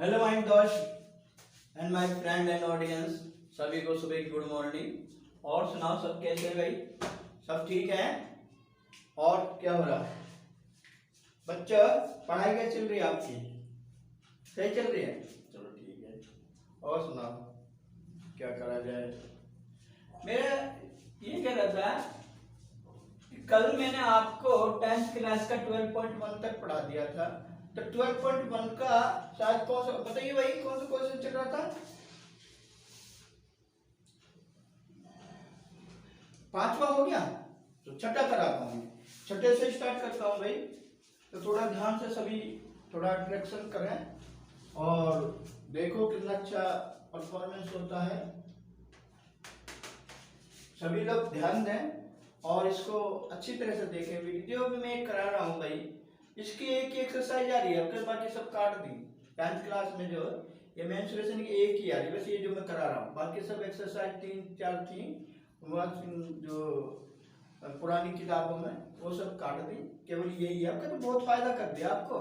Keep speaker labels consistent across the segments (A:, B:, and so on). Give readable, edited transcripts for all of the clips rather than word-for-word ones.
A: Hello my दोस्त and my friend and audience, सभी को सुबह की गुड मॉर्निंग। और सुनाओ, सब कैसे हैं भाई? सब ठीक है? और क्या हो रहा है बच्चा? पढ़ाई कैसे चल रही है आपकी? सही चल रही है? चलो ठीक है। और सुनाओ, क्या करा जाए? मेरा ये कह रहा था कि कल मैंने आपको 10th क्लास का 12.1 तक पढ़ा दिया था, तो 12.1 का शायद कौन सा बताइए भाई, कौन सा क्वेश्चन चल रहा था? पांचवा हो गया, तो छठा कराता हूँ। छठे से स्टार्ट करता हूँ भाई, तो थोड़ा ध्यान से सभी थोड़ा इंट्रैक्शन करें और देखो कितना अच्छा परफॉर्मेंस होता है। सभी लोग ध्यान दें और इसको अच्छी तरह से देखें। वीडियो भी मैं करा रहा हूँ भाई, इसकी एक ही एक्सरसाइज आ रही है, फिर बाकी सब काट दी। 10th क्लास में जो ये मेंस्ट्रुएशन की एक ही आ रही है, बस ये जो मैं करा रहा हूँ, बाकी सब एक्सरसाइज 3-4 थी जो पुरानी किताबों में, वो सब काट दी। केवल यही है आपका, तो बहुत फायदा कर दिया आपको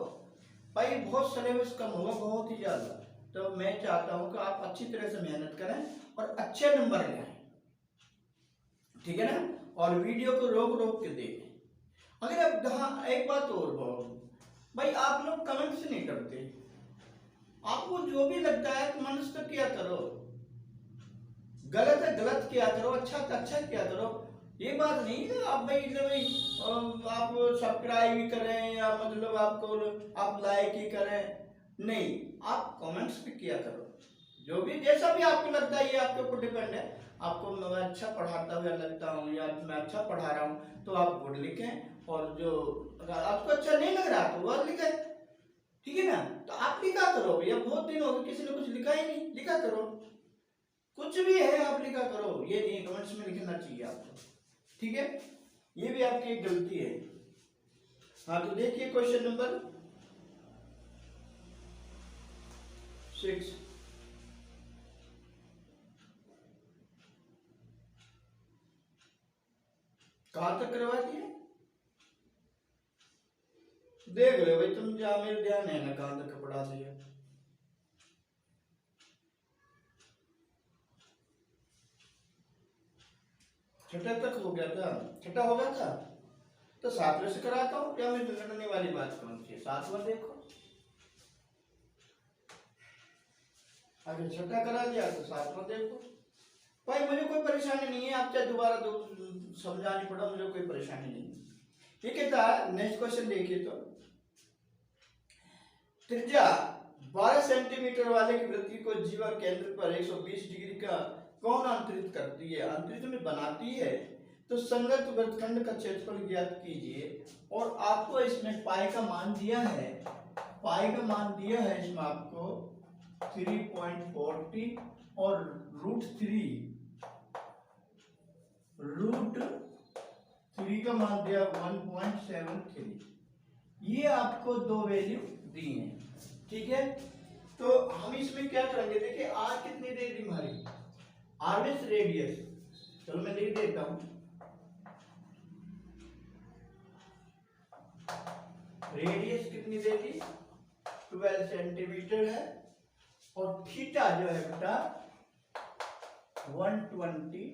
A: भाई। बहुत सिलेबस कम होगा, बहुत ही ज्यादा। तो मैं चाहता हूँ कि आप अच्छी तरह से मेहनत करें और अच्छे नंबर ले आए, ठीक है ना? और वीडियो को रोक रोक के देखें। अगर अब हाँ, एक बात और भाई, आप लोग कमेंट्स नहीं करते। आपको जो भी लगता है कमेंट्स तो किया करो, गलत है गलत किया करो, अच्छा है अच्छा किया करो। ये बात नहीं है आप भाई आप सब्सक्राइब ही करें या मतलब आपको आप लाइक ही करें, नहीं, आप कमेंट्स भी किया करो। जो भी जैसा भी आपको लगता है, ये आपके ऊपर डिपेंड है। आपको मैं अच्छा पढ़ाता हुआ लगता हूँ या मैं अच्छा पढ़ा रहा हूँ तो आप गुड लिखें, और जो अगर आपको अच्छा नहीं लग रहा तो वह लिखें, ठीक है ना? तो आप लिखा करो भैया, बहुत दिन हो गए किसी ने कुछ लिखा ही नहीं, लिखा करो। कुछ भी है आप लिखा करो, ये नहीं कमेंट्स में लिखना चाहिए आपको, ठीक है? ये भी आपकी एक गलती है। हाँ, तो देखिए क्वेश्चन नंबर 6। कहां तक करवा दिए? देख लो भाई, तुम जहां मेरे ध्यान है ना, कहां तक पढ़ा दिया। छठा तक हो गया था, छठा हो गया था, तो 7वें से कराता हूँ। क्या मैं लड़ने वाली बात कौन सी है? 7वां देखो, अगर छठा करा दिया तो 7वां देखो। भाई मुझे कोई परेशानी नहीं है, आप चाहे दोबारा समझानी पड़ा, मुझे कोई परेशानी नहीं है। ये कहता है, नेक्स्ट क्वेश्चन देखिए, तो त्रिज्या 12 सेंटीमीटर वाले की वृत्ति को जीवा केंद्र पर 120 डिग्री का कौन अंतरित करती है, अंतरित में बनाती है? तो संगत वृत्तखंड का क्षेत्रफल ज्ञात कीजिए। और आपको इसमें पाई का मान दिया है, पाई का मान दिया है इसमें आपको 3.40 और √3 का मान दिया 1.73। ये आपको दो वैल्यू दी है, ठीक है? तो हम इसमें क्या करेंगे, देखिए आर कितनी दे दी हमारी, आर मींस रेडियस। चलो मैं लिख देता हूं, रेडियस कितनी दे दी, 12 सेंटीमीटर है, और थीटा जो है बेटा 120।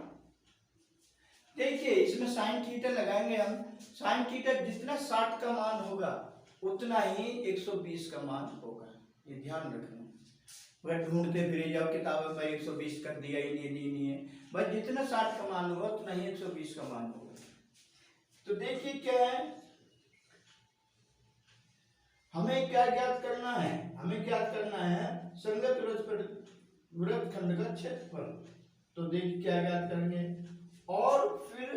A: देखिए इसमें साइन थीटा लगाएंगे हम, साइन थीटा जितना 60 का मान होगा उतना ही 120 का मान होगा, ये ध्यान रखना। अगर ढूंढते फिरे जाओ किताबों में 120 कर दिया, ही नहीं है, बस जितना 60 का मान होगा उतना ही 120 का मान होगा। तो देखिए क्या है, हमें क्या ज्ञात करना है, हमें ज्ञात करना है संगत वृत्तखंड का क्षेत्रफल। तो देखिए क्या ज्ञात करेंगे, और फिर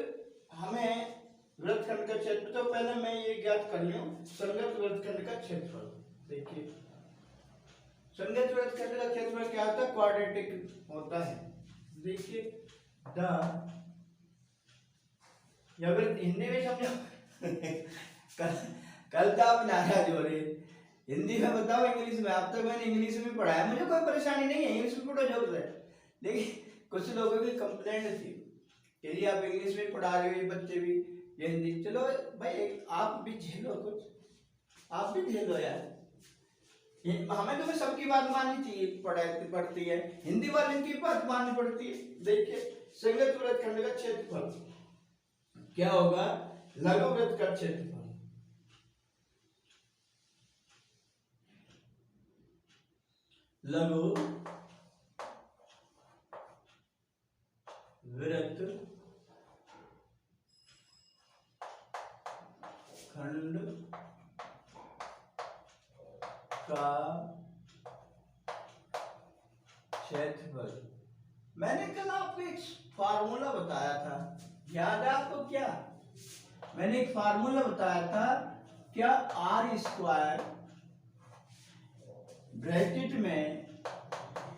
A: हमें वृत्तखंड का क्षेत्र, तो पहले मैं ये ज्ञात कर लूं संगत वृत्तखंड का क्षेत्रफल। देखिए संगत वृत्तखंड का क्षेत्रफल क्या होता है, क्वाड्रेटिक होता है। देखिए या फिर हिंदी में समझो कल तो आप नाराज हो रहे, हिंदी में बताओ इंग्लिश में? अब तक मैंने इंग्लिश में पढ़ाया, मुझे कोई परेशानी नहीं है, इंग्लिश में पढ़ो जो है। लेकिन कुछ लोगों की कंप्लेंट थी कि आप इंग्लिश में पढ़ा रहे हो, ये बच्चे भी ये हिंदी। चलो भाई आप भी झेलो, कुछ आप भी झेलो यार, हमें तो सबकी बात माननी चाहिए, पड़ती है, हिंदी वाले की बात माननी पड़ती है। देखिए संयुक्त वृत्तखंड का क्षेत्रफल क्या होगा, लघु वृत्त का क्षेत्रफल, लघु वृत्त खंड का क्षेत्रफल। मैंने कल आपको एक फार्मूला बताया था, याद है आपको? क्या मैंने एक फार्मूला बताया था क्या, आर स्क्वायर ब्रैकेट में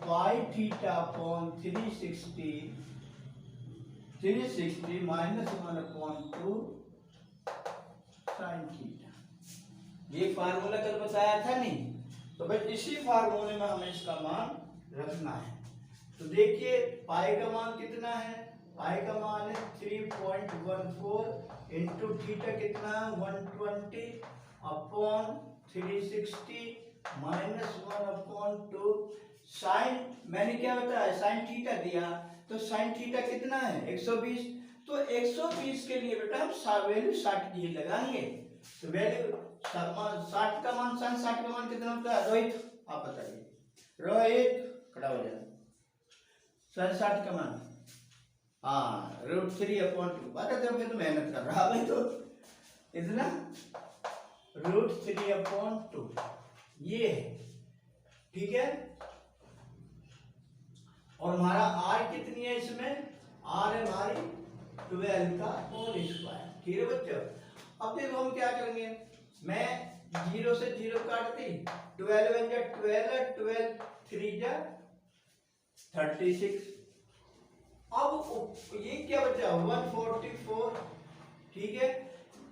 A: pi theta upon 360 minus 1/2 sine theta, ये फार्मूला कल बताया था नहीं? तो भाई इसी फार्मूले में हमें इसका मान रखना है। तो देखिए पाई का मान कितना है, पाई का मान है 3.14 इंटू थीटा कितना है 120 अपॉन 360 माइनस 1/2 साइन, मैंने क्या बताया, साइन थीटा दिया, तो साइन थीटा कितना है 120। तो 120 के लिए बेटा हम वैल्यू 60 की लगाएंगे। तो वैल्यू 60 का मान, साइन 60 का मान कितना होता है? रोहित आप बताइए, रोहित खड़ा हो जाए। साइन 60 का मान हाँ √3/2, बात है, तो मेहनत कर रहा भाई, तो इतना √3/2 ये है, ठीक है। और हमारा r कितनी है इसमें, r है हमारी 12 का होल स्क्वायर, ठीक है बच्चों। अब देखो हम क्या करेंगे, मैं 0 से 0 काट दी, 12 1 जा 12, 12 3 जा 36, अब ये क्या बचा 144, ठीक है।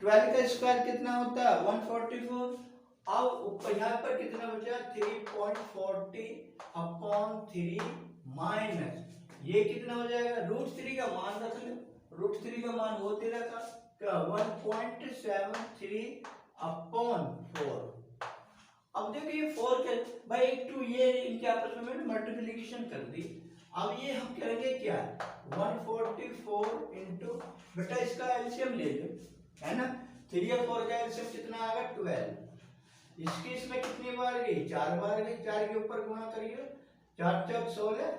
A: 12 का स्क्वायर कितना होता है 144, अब ऊपर यहाँ पर कितना बचा 3.40 अपॉन 3 माइनस ये कितना हो जाएगा, √3 का मान रख लो, √3 का मान वो तेरा का क्या 1.73 अपॉन 4। अब देखो ये 4 के भाई 1 2 ये इनके आपस में मल्टीप्लिकेशन कर दी। अब ये हम करेंगे क्या 144 इंटू, बेटा इसका एलसीएम ले लो, है ना, 3 और 4 का एलसीएम कितना आएगा 12, इसकी इसमें कितनी बार गई 4 बार गई, 4 के ऊपर गुणा करिए, 4 चौक 16,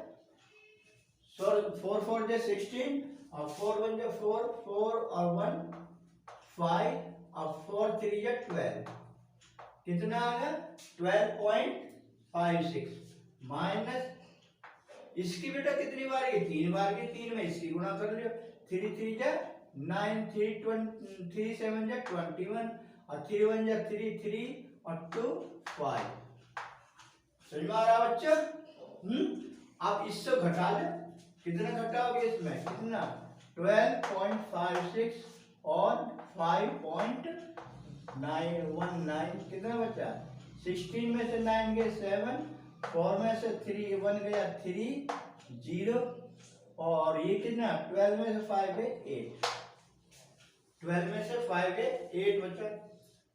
A: 4 4 जा 16 और 4 1 जा 4, 4 और 1 5 और 4 3 जा 12, कितना आएगा 12.56 माइनस इसकी बेटा कितनी बार गई 3 बार गई, 3 में इसकी गुणा कर लियो, 3 3 जा 9, 3 7 जा 21 और 3 1 जा 3 3 और 2 5, समझ में आ रहा बच्चा? आप इससे घटा ले, कितना घटाओगे इसमें, कितना 12.56 और 5.919, कितना बचा 16 में से 9 गए 7, 4 में से 3 1 गया 3 0 और ये कितना 12 में से 5 है 8, 12 में से 5 है 8 बचा।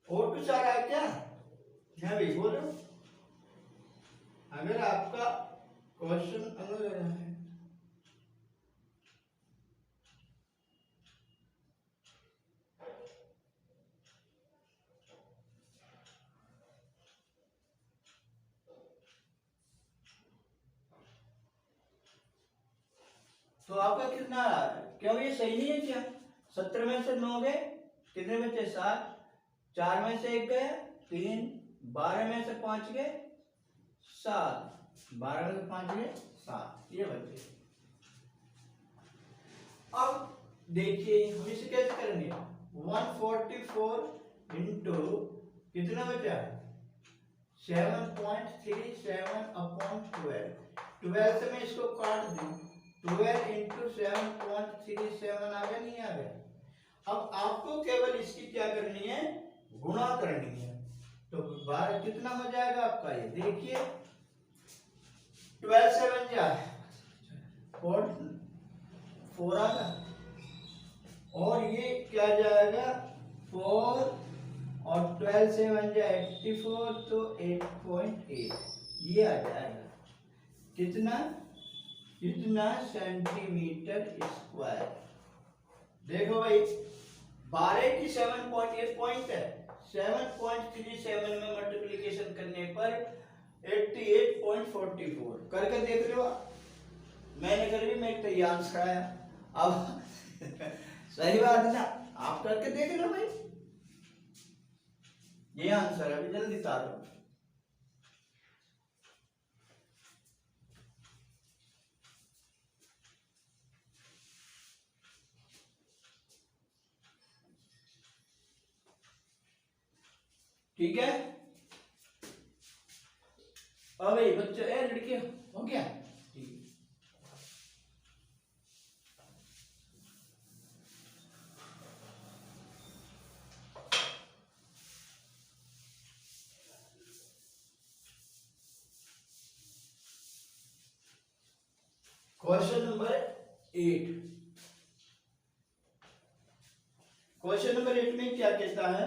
A: और कुछ आ रहा है क्या, मैं भी बोलो, अगर आपका क्वेश्चन अलग है तो आपका कितना, क्यों ये सही नहीं है क्या, 17 में से 9 गए, कितने बचे 7, 4 में से 1 गया 3, 12 में से 5 गए 7, 12 में से 5 गए 7, ये बचे। अब देखिए हम इसे कैसे करेंगे, 144 इंटू कितना बचा 7.37 अपॉन 12 से मैं इसको काट दूं, 12 इंटू 7.37 आ गया, नहीं आ गया। अब आपको केवल इसकी क्या करनी है, गुणा करनी है, तो 12 कितना हो जाएगा आपका, ये देखिए 12 7 जा 4 आएगा और ये क्या जाएगा 4 और 12 से 1 जा 84 तो 8.8 ये आ जाएगा कितना कितना सेंटीमीटर स्क्वायर। देखो भाई 12 की 7.8 पॉइंट है, 7.37 में मल्टीप्लिकेशन करने पर 88.44 करके देख लो आप। मैंने कर ली, मैं तो आंसर आया। अब सही बात है ना, आप करके देख लो भाई, ये आंसर है। अभी जल्दी तारो। ठीक है, अब भाई बच्चों ए लड़के हो गया। Question number 8। क्वेश्चन नंबर 8 में क्या कहता है,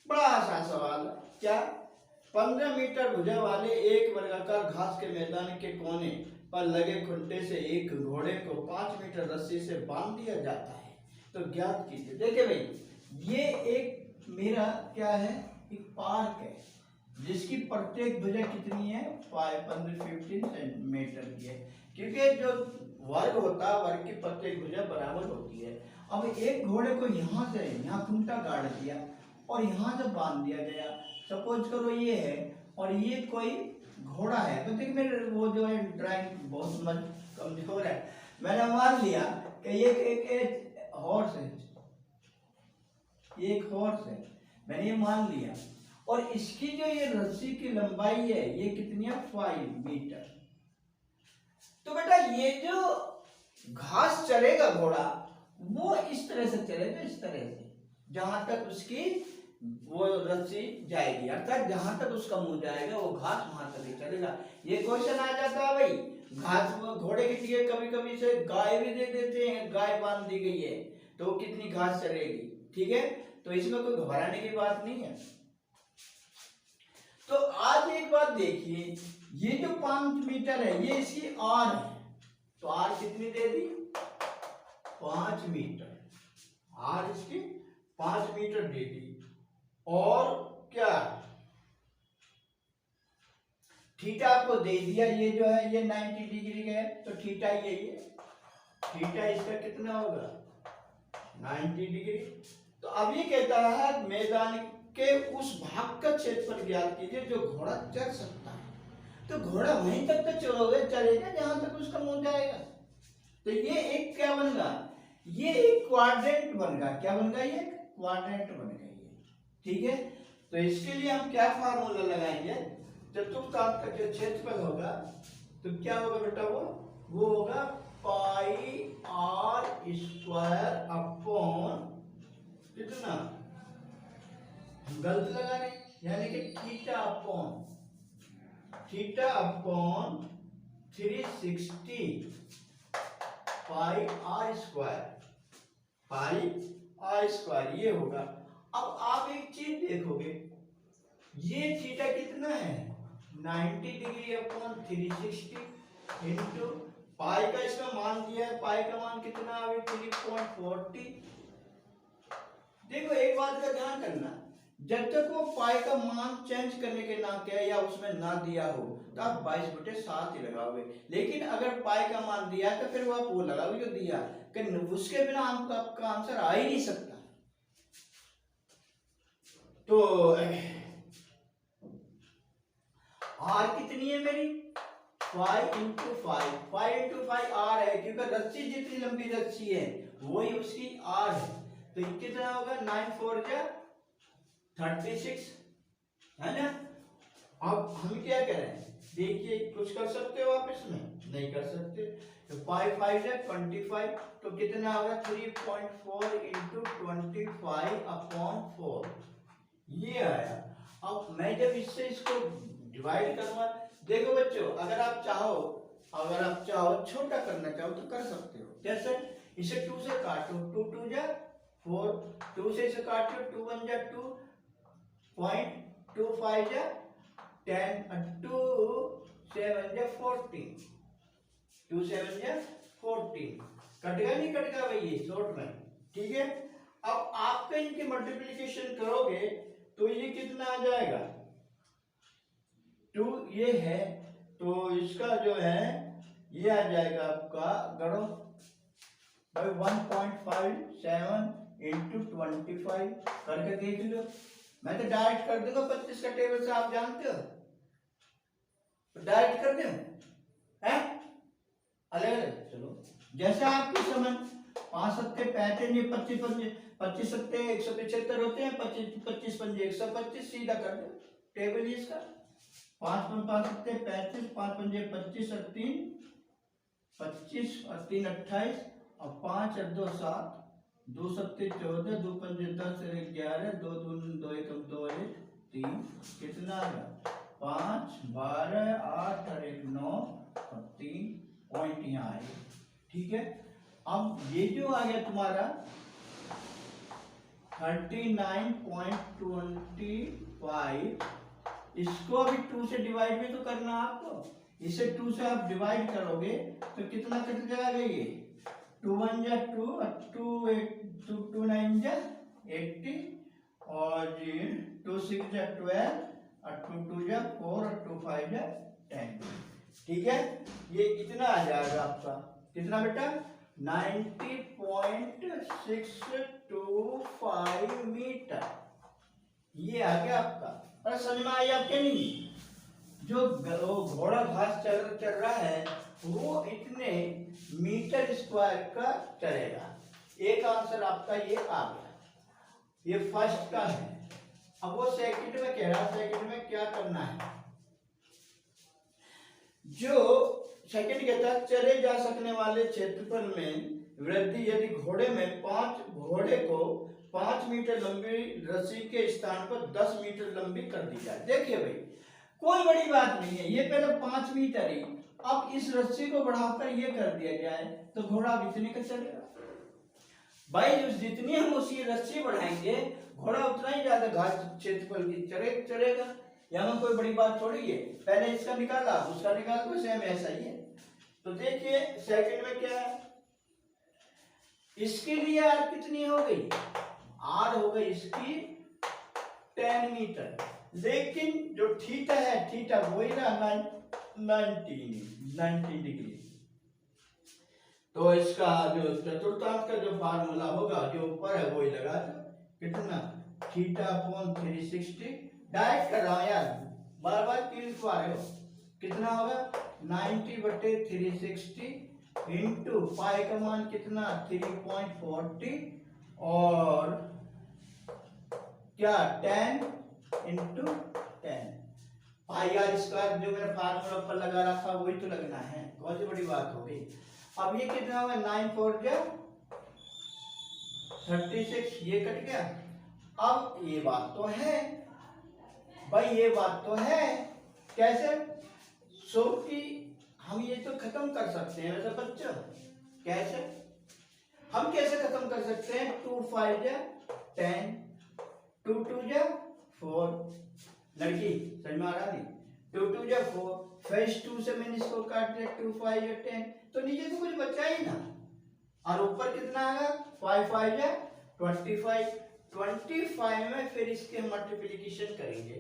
A: बड़ा आसान सवाल है। क्या 15 मीटर भुजा वाले एक वर्गाकार घास के मैदान के कोने पर लगे खुंटे से एक घोड़े को 5 मीटर रस्सी से बांध दिया जाता है, तो ज्ञात कीजिए। देखिए भाई, ये एक मेरा क्या है, एक पार्क है जिसकी प्रत्येक भुजा कितनी है, 15 सेंटीमीटर की है, क्योंकि जो वर्ग होता है वर्ग की प्रत्येक भुजा बराबर होती है। अब एक घोड़े को यहाँ से यहाँ खूंटा गाड़ दिया और यहाँ से बांध दिया गया। सपोज करो ये है और ये कोई घोड़ा है, तो देखिए मेरे वो जो है ड्राइंग बहुत मन कमजोर है, मैंने मान लिया कि ये एक हॉर्स है, ये एक हॉर्स है, मैंने ये मान लिया। और इसकी जो ये रस्सी की लंबाई है ये कितनी है, 5 मीटर। तो बेटा ये जो घास चलेगा घोड़ा वो इस तरह से चलेगा, इस तरह से जहां तक उसकी वो रस्सी जाएगी, अर्थात जहां तक उसका मुंह जाएगा वो घास वहां तक ही चलेगा। ये क्वेश्चन आ जाता है भाई, घास घोड़े के लिए कभी कभी से गाय भी दे देते हैं, गाय बांध दी गई है तो कितनी घास चलेगी, ठीक है, तो इसमें कोई घबराने की बात नहीं है। तो आज एक बात देखिए, ये जो 5 मीटर है ये इसकी आर है, तो आर कितनी दे दी, 5 मीटर, आर इसकी 5 मीटर दे दी। और क्या थीटा आपको दे दिया, ये जो है ये 90 डिग्री का है, तो थीटा ये थीटा इसका कितना होगा, 90 डिग्री। तो अब ये कहता है मैदान के उस भाग का क्षेत्रफल ज्ञात कीजिए जो घोड़ा चल सकता है। तो घोड़ा वहीं तक तो चलेगा जहां तक उसका मुंह जाएगा। तो ये एक क्या बन गया, ये एक क्वाड्रेंट बन गया। क्या बन गया, ये क्वाड्रेंट बन गया ये, ठीक है। तो इसके लिए हम क्या फार्मूला लगाएंगे, चतुर्थांश का जो क्षेत्रफल होगा तो क्या होगा बेटा, वो होगा पाई आर स्क्वायर अपॉन कितना, गलत लगा रहे, यानी कि theta upon 360 pi R square ये होगा। अब आप एक चीज देखोगे, ये थीटा कितना है, 90 डिग्री अपॉन 360 इंटू पाई का इसमें मान दिया है, पाई का मान कितना है 3.40। देखो एक बात का ध्यान करना, जब तक वो पाई का मान चेंज करने के ना कहे या उसमें ना दिया हो तो आप 22/7 ही लगाओगे, लेकिन अगर पाई का मान दिया तो फिर वो आप वो लगाओगे जो दिया, कि उसके बिना आपका आंसर आ ही नहीं सकता। तो आर कितनी है मेरी, 5 इंटू 5 आर है, क्योंकि रस्सी जितनी लंबी रस्सी है वही उसकी आर है। तो कितना होगा, 9 4 जा 36 है ना। अब हम क्या करें, देखिए कुछ कर सकते हो आप इसमें, नहीं कर सकते, तो 5 5 जा 25, तो कितना होगा 3.4 इंटू 25 अपॉन 4, ये आया। अब मैं जब इससे इसको डिवाइड करूंगा, देखो बच्चों अगर आप चाहो छोटा करना चाहो तो कर सकते हो, जैसे इसे 2 से काटो, 2 2 जा 4, 2 से इसे काटो, 2 1 जा 2, 0.25 जा 10 2 7 जा 14, 2 7 जा 14, कटेगा नहीं कटेगा भाई ये शॉर्ट में, ठीक है। अब आपका इनकी मल्टीप्लिकेशन करोगे तो ये कितना आ जाएगा, 2 ये है तो इसका जो है ये आ जाएगा आपका गणो भाई 1.57 इंटू 25 करके देख लो। मैं तो डायरेक्ट कर दूंगा 25 का टेबल से, आप जानते हो, तो डायरेक्ट कर दूं है अलग अलग। चलो जैसा आपकी समझ, 5 सत्ते 35, ये 25 सत्ते 175 होते हैं, 25 पंजे 125, सीधा कर दो टेबल ही इसका। 5 सत्ते 35, 5 पंजे 25 और 3 25 और 3 28 और 5 और 2 7, 2 सत्ते 14, 2 पंजे 10 और 11, 2 2 2 1 2 1 3, कितना आ गया 5 12 8 और 1 9 और 3 पॉइंट यहाँ आए, ठीक है। अब ये जो आ गया तुम्हारा 39.25, इसको अभी 2 से डिवाइड भी तो करना आपको, इसे 2 से आप डिवाइड करोगे तो कितना कट जाएगा ये 2 1 जा 2 और 2 9 जा 80 और 2 6 जा 12 और 2 2 जा 4 और 2 5 जा 10, ठीक है। ये इतना आ जाएगा आपका कितना बेटा 90.625 मीटर, ये आ गया आपका। और समझ में आई आपके नहीं, जो घोड़ा घास चल रहा है वो इतने मीटर स्क्वायर का चलेगा। एक आंसर आपका ये आ गया, ये फर्स्ट का है। अब वो सेकंड में कह रहा, सेकंड में क्या करना है, जो सेकंड कहता है चले जा सकने वाले क्षेत्रफल में वृद्धि यदि घोड़े को 5 मीटर लंबी रस्सी के स्थान पर 10 मीटर लंबी कर दी जाए। देखिए भाई कोई बड़ी बात नहीं है, ये पहले 5 मीटर ही, अब इस रस्सी को बढ़ाकर ये कर दिया जाए तो घोड़ा अब इतने का चलेगा भाई। जितनी हम उसकी रस्सी बढ़ाएंगे घोड़ा उतना ही ज्यादा घास क्षेत्रफल की चलेगा, यहाँ कोई बड़ी बात थोड़ी है। पहले इसका निकाला उसका निकाल तो सेम ऐसा ही है। तो देखिए सेकंड में क्या है, इसके लिए आर कितनी हो गई, आर हो गई इसकी 10 मीटर, लेकिन जो थीटा है थीटा वही रहा 19 डिग्री। तो इसका जो चतुर्थांश का जो फार्मूला होगा जो ऊपर है वही लगा दो, कितना थीटा अपॉन 360, डायरेक्ट कर रहा हूं यार, बार बार क्यों लिखवा रहे हो, कितना होगा 90/360 इंटू पाई का मान कितना 3.40 और क्या 10 इंटू 10 पाई आर स्क्वायर, जो मैंने फार्मूला पर लगा रखा वही तो लगना है, बहुत ही बड़ी बात हो गई। अब ये कितना होगा 9 4 जा 36, ये कट गया। अब ये बात तो है भाई, ये बात तो है, कैसे सो कि हम ये तो खत्म कर सकते हैं वैसे बच्चों, कैसे हम कैसे खत्म कर सकते हैं, 2 5 जा 10, 2 2 जा 4, लड़की समझ में आ रहा नहीं, 2 2 जा 4, फर्स्ट 2 से मैंने इसको काट दिया 2 5 जा 10, तो नीचे तो कुछ बचा ही ना, और ऊपर कितना आएगा 5 5 जा 25, 25 में फिर इसके मल्टीप्लिकेशन करेंगे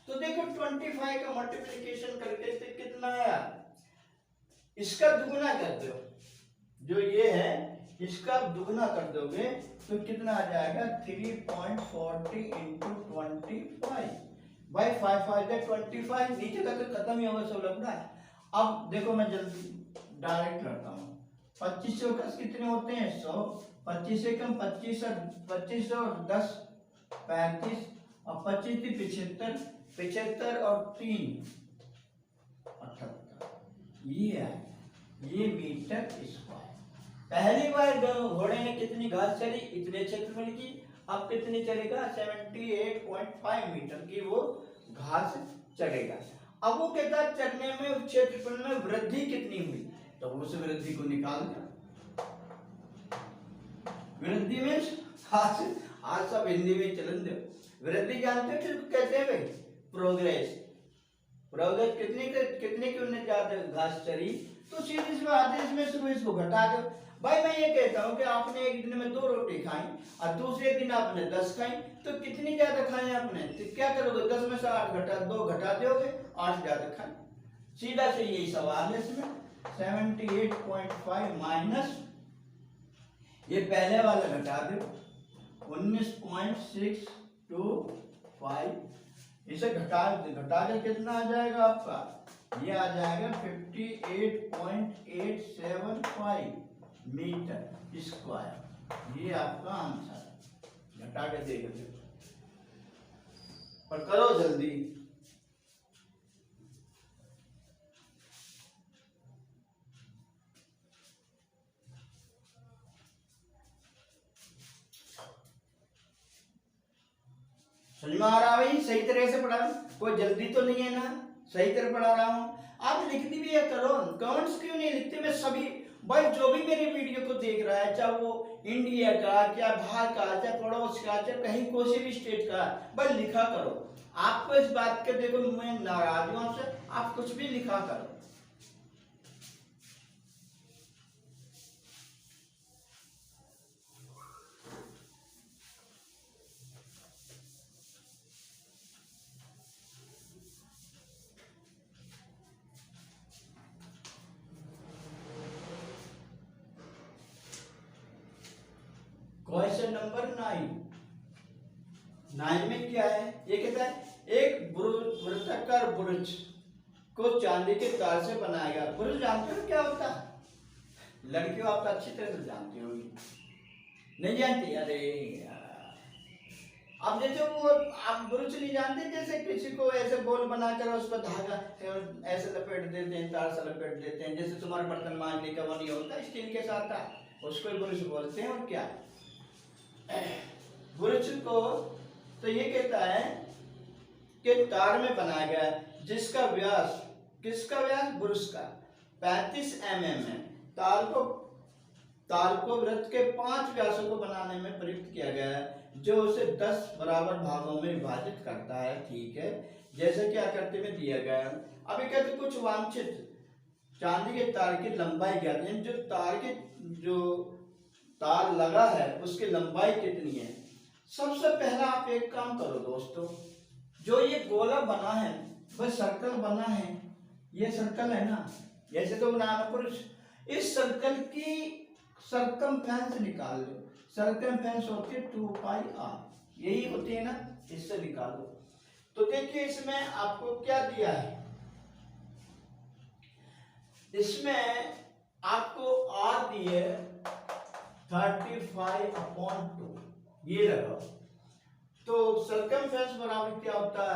A: तो देखो 25 का मल्टीप्लिकेशन करके इससे कितना आया, इसका दुगुना कर दो, जो ये है इसका दुगुना कर दोगे तो कितना आ जाएगा 3.40 इंटू 25 भाई 5 5 जा 25, नीचे तक तो खत्म ही होगा सब लपड़ा। अब देखो मैं जल्दी डायरेक्ट करता हूँ, 25 से कस कितने होते हैं 100, 25 से कम 25 और 10 35 और 25 थी 75 और 3 78, ये है ये मीटर स्क्वायर। पहली बार घोड़े ने कितनी घास चली, इतने क्षेत्रफल की, अब कितनी चलेगा 78.5 मीटर की वो घास चलेगा। अब वो कहता है चलने में क्षेत्रफल में वृद्धि कितनी हुई, तो उस वृद्धि को निकाल दो, वृद्धि में आज सब हिंदी में चलन दो। वृद्धि जानते हो किसको कहते हैं भाई? प्रोग्रेस। प्रोग्रेस कितने की उन्हें ज्यादा घास चरी, तो सीधी सी बात है, इसमें शुरू इसको घटा दो। भाई मैं ये कहता हूँ कि आपने एक दिन में 2 रोटी खाई और दूसरे दिन आपने 10 खाई, तो कितनी ज्यादा खाई आपने? तो क्या करोगे? 10 में से 8 घटा 2 घटा दोगे, 8 ज्यादा खाई। सीधा से यही सवाल है इसमें। 78.5 माइनस ये पहले वाला घटा दो 19.625, इसे घटा के कितना आ जाएगा आपका? ये आ जाएगा 58.875 मीटर स्क्वायर। ये आपका आंसर है। घटा के देखो और करो जल्दी। समझ में आ रहा भाई? सही तरह से पढ़ा, कोई जल्दी तो नहीं है ना? सही तरह पढ़ा रहा हूँ। आप लिखती भी है करो, कमेंट्स क्यों नहीं लिखते? मैं सभी भाई जो भी मेरे वीडियो को देख रहा है, चाहे वो इंडिया का, क्या बाहर का, चाहे पड़ोस का, चाहे कहीं कोई भी स्टेट का, भाई लिखा करो। आपको इस बात के, देखो मैं नाराज हूं आपसे, आप कुछ भी लिखा करो। क्वेश्चन नंबर 9 में क्या है? ये कहता है एक वृत्ताकार बुरुज को चांदी के तार से बनाया गया। बुरुज जानते हो क्या होता है? लड़कियों आप तो अच्छी तरह से जानती होंगी, नहीं जानती? अरे यार, अब जैसे वो आप बुरुज नहीं जानते, जैसे किसी को ऐसे गोल बनाकर उस पर धागा ऐसे लपेट देते हैं, तार से लपेट देते हैं, जैसे तुम्हारा बर्तन मांजने का वो नहीं होता स्टील के साथ, उसको बुरुज बोलते हैं। और क्या बुरुज को, तो ये कहता है कि तार में बनाया गया जिसका व्यास, किसका व्यास? बुरुज का 35 mm है। तार को वृत्त के 5 व्यासों को बनाने में प्रयुक्त किया गया है, जो उसे 10 बराबर भागों में विभाजित करता है। ठीक है, जैसे कि आकृति में दिया गया है। अभी कहते कुछ वांछित चांदी के तार की लंबाई क्या है? जो तार लगा है उसकी लंबाई कितनी है? सबसे पहला आप एक काम करो दोस्तों, जो ये गोला बना है, वह सर्कल बना है, ये सर्कल है ना, जैसे तो बनाना पुरुष, इस सर्कल की सरकमफ्रेंस निकाल लो। सरकमफ्रेंस होती है 2πr, यही होती है ना, इससे निकालो। तो देखिए इसमें आपको क्या दिया है, इसमें आपको r दिए 35/2, ये लगाओ। तो सरकमफ्रेंस बराबर क्या होता है?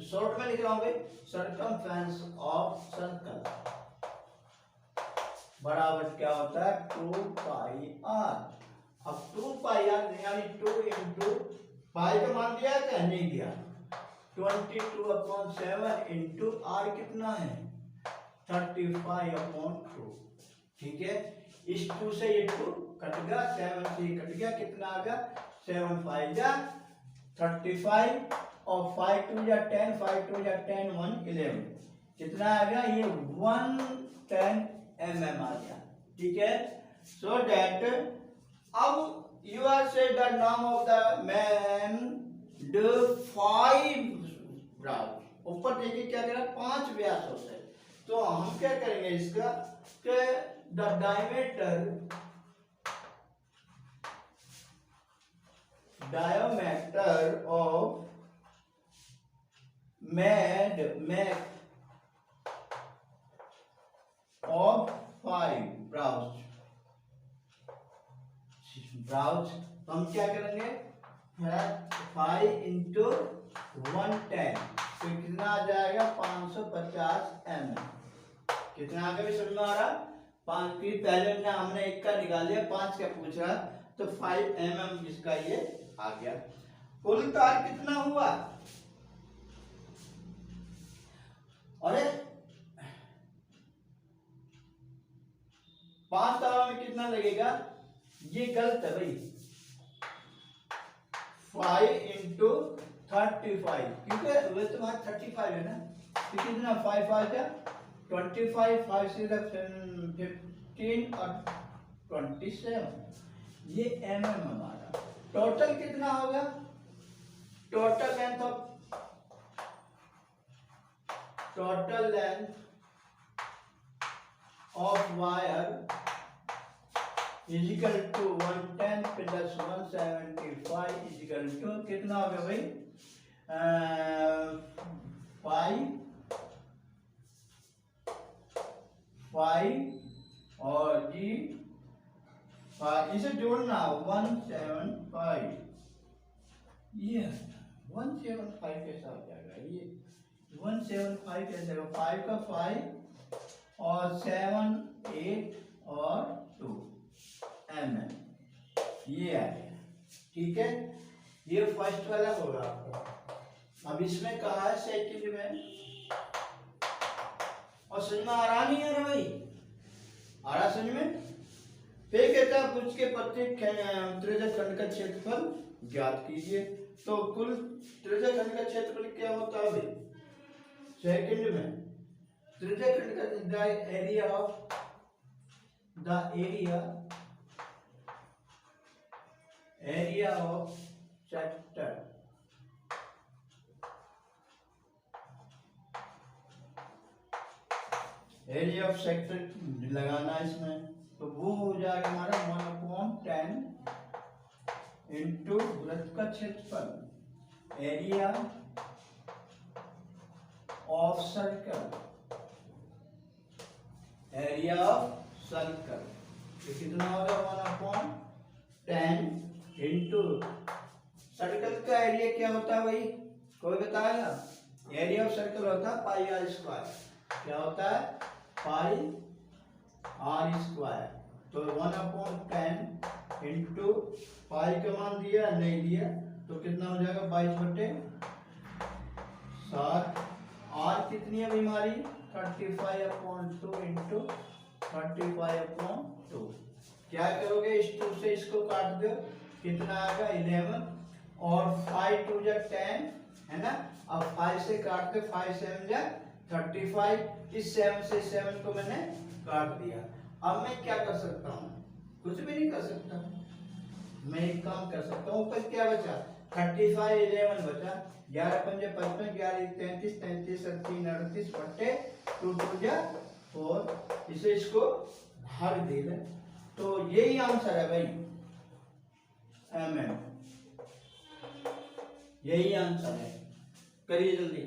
A: शॉर्ट में लिख रहा हूं भाई, सरकमफ्रेंस ऑफ सर्कल बराबर क्या होता है? 2πr। अब 2πr यानी 2 इंटू पाई का मान दिया क्या? नहीं दिया। 22/7 इंटू r कितना है? 35/2। ठीक है, इस 2 से ये 2 कट गया, 7 से कट गया, कितना आ गया? 7 5 जा 35 और 5 2 जा 10, 5 2 जा 10, 1 11, कितना आ गया? ये 110 mm आ गया। ठीक है, सो दैट अब you are say the name of the man the 5 browse. ऊपर देखिए क्या कह रहा है? 5 व्यास होते हैं। तो हम क्या करेंगे इसका कि the diameter of mad of 5 browse. हम क्या करेंगे? 5 इंटू 110, तो कितना आ जाएगा? 550 mm। कितना आ गया? समझ में आ रहा? 5 की पहले ना हमने 1 का निकाल लिया, 5 का पूछ रहा, तो 5 mm इसका ये आ गया। कुल तार कितना हुआ? अरे 5 ताला में कितना लगेगा, ये गलत है भाई, 5 इंटू 35, क्योंकि वह तुम्हारा 35 है ना, तो कितना 5 5 क्या 25, 5 से 15 और 27, ये हमारा टोटल कितना होगा, total length of wire is equal to 110 plus 175 is equal to कितना हो गया भाई, 5 और जी इसे जोड़ना 175, ये 175 कैसा हो जाएगा, ये 175 कैसे होगा, 5 का 5 और 7 8 और 2 ये आ गया, ठीक है, ये फर्स्ट वाला होगा आपका। अब इसमें कहा है सेकंड में, और समझ में आ रहा नहीं है भाई, आ रहा समझ में, फिर कहता है पुष्प के प्रत्येक त्रिज्यक खंड का क्षेत्रफल ज्ञात कीजिए, तो कुल त्रिज्यक खंड का क्षेत्रफल क्या होता है भाई, सेकंड में त्रिज्यक खंड का area of sector, area of sector लगाना इसमें, तो वो हो जाएगा हमारा 1/10 इंटू वृत्त का क्षेत्रफल, एरिया ऑफ सर्कल, तो कितना होगा 1/10 इंटू सर्कल का एरिया क्या होता है भाई, कोई बताएगा, एरिया ऑफ सर्कल होता है पाई आर स्क्वायर, क्या होता है पाई आर स्क्वायर, तो 1/10 इंटू पाई का मान दिया नहीं दिया, तो कितना हो जाएगा 22/7, आर कितनी है हमारी 35/2 इंटू 35/2, क्या करोगे इस 2 से इसको काट दो, कितना आएगा 11, और 5 2 जा 10 है ना, अब 5 से काट दो, 5 7 जा 35, इस 7 से 7 को मैंने काट दिया, अब मैं क्या कर सकता हूँ, कुछ भी नहीं कर सकता, मैं एक काम कर सकता हूँ, ऊपर क्या बचा 35 11 बचा, 11 पंजे 55, 11 33, 33 3 38 बटे 2 2 जा 4, इसे इसको भाग दे ले, तो यही आंसर है भाई यही आंसर है, करिए जल्दी।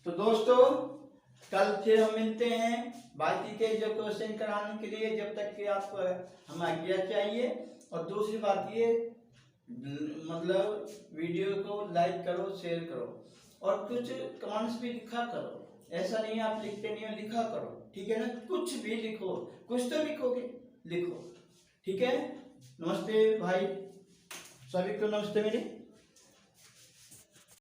A: तो दोस्तों कल फिर हम मिलते हैं बाकी के जो क्वेश्चन कराने के लिए, जब तक कि आप हम आज्ञा चाहिए, और दूसरी बात ये मतलब वीडियो को लाइक करो, शेयर करो, और कुछ कमेंट्स भी लिखा करो, ऐसा नहीं आप लिखते नहीं हो, लिखा करो, ठीक है ना, कुछ भी लिखो, कुछ तो लिखोगे, लिखो, ठीक है। नमस्ते भाई, सभी को नमस्ते मेरी।